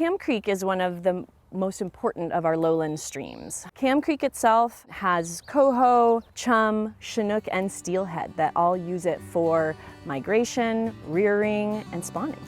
Kamm Creek is one of the most important of our lowland streams. Kamm Creek itself has coho, chum, chinook, and steelhead that all use it for migration, rearing, and spawning.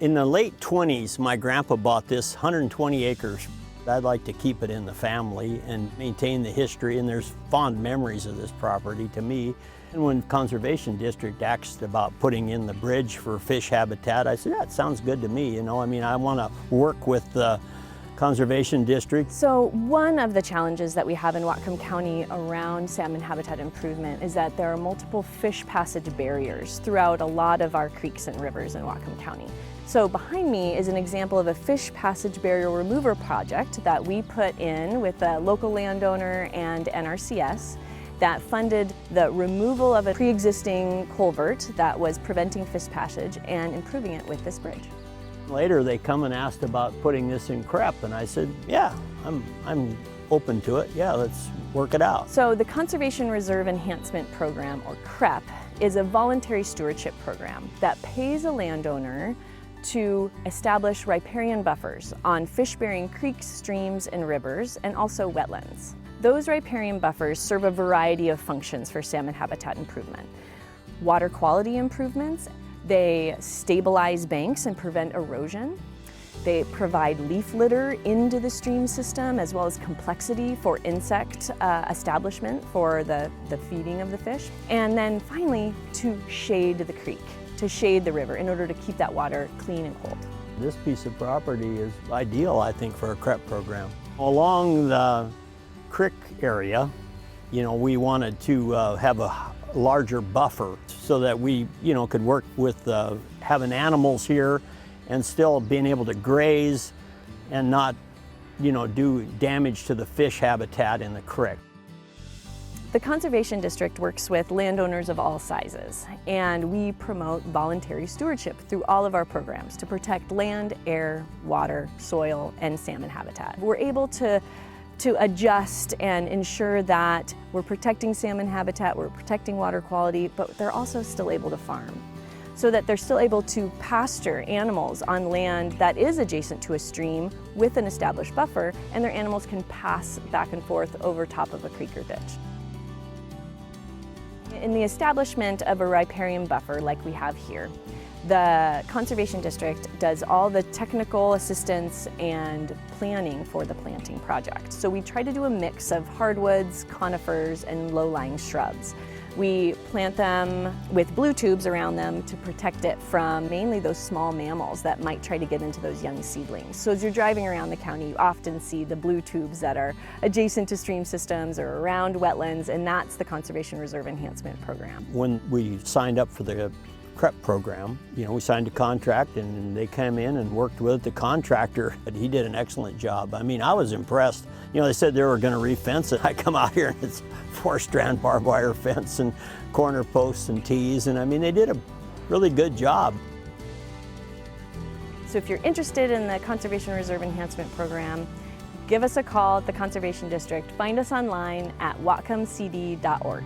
In the late 20s, my grandpa bought this 120 acres. I'd like to keep it in the family and maintain the history, and there's fond memories of this property to me. And when Conservation District asked about putting in the bridge for fish habitat, I said, yeah, it sounds good to me. I want to work with the Conservation District. So one of the challenges that we have in Whatcom County around salmon habitat improvement is that there are multiple fish passage barriers throughout a lot of our creeks and rivers in Whatcom County. So behind me is an example of a fish passage barrier remover project that we put in with a local landowner and NRCS that funded the removal of a pre-existing culvert that was preventing fish passage and improving it with this bridge. Later they come and asked about putting this in CREP, and I said, yeah, I'm open to it. Yeah, let's work it out. So the Conservation Reserve Enhancement Program, or CREP, is a voluntary stewardship program that pays a landowner to establish riparian buffers on fish-bearing creeks, streams, and rivers, and also wetlands. Those riparian buffers serve a variety of functions for salmon habitat improvement. Water quality improvements, they stabilize banks and prevent erosion. They provide leaf litter into the stream system, as well as complexity for insect establishment for the feeding of the fish. And then finally, to shade the creek, to shade the river in order to keep that water clean and cold. This piece of property is ideal, I think, for a CREP program. Along the creek area, we wanted to have a larger buffer so that we, could work with having animals here and still being able to graze and not, do damage to the fish habitat in the creek. The Conservation District works with landowners of all sizes, and we promote voluntary stewardship through all of our programs to protect land, air, water, soil, and salmon habitat. We're able to adjust and ensure that we're protecting salmon habitat, we're protecting water quality, but they're also still able to farm, so that they're still able to pasture animals on land that is adjacent to a stream with an established buffer, and their animals can pass back and forth over top of a creek or ditch. In the establishment of a riparian buffer like we have here, the Conservation District does all the technical assistance and planning for the planting project. So we try to do a mix of hardwoods, conifers, and low-lying shrubs. We plant them with blue tubes around them to protect it from mainly those small mammals that might try to get into those young seedlings. So as you're driving around the county, you often see the blue tubes that are adjacent to stream systems or around wetlands, and that's the Conservation Reserve Enhancement Program. When we signed up for the CREP program, we signed a contract and they came in and worked with the contractor, and he did an excellent job. I was impressed. They said they were going to re-fence it. I come out here and it's 4-strand barbed wire fence and corner posts and tees, and they did a really good job. So if you're interested in the Conservation Reserve Enhancement Program, give us a call at the Conservation District. Find us online at whatcomcd.org.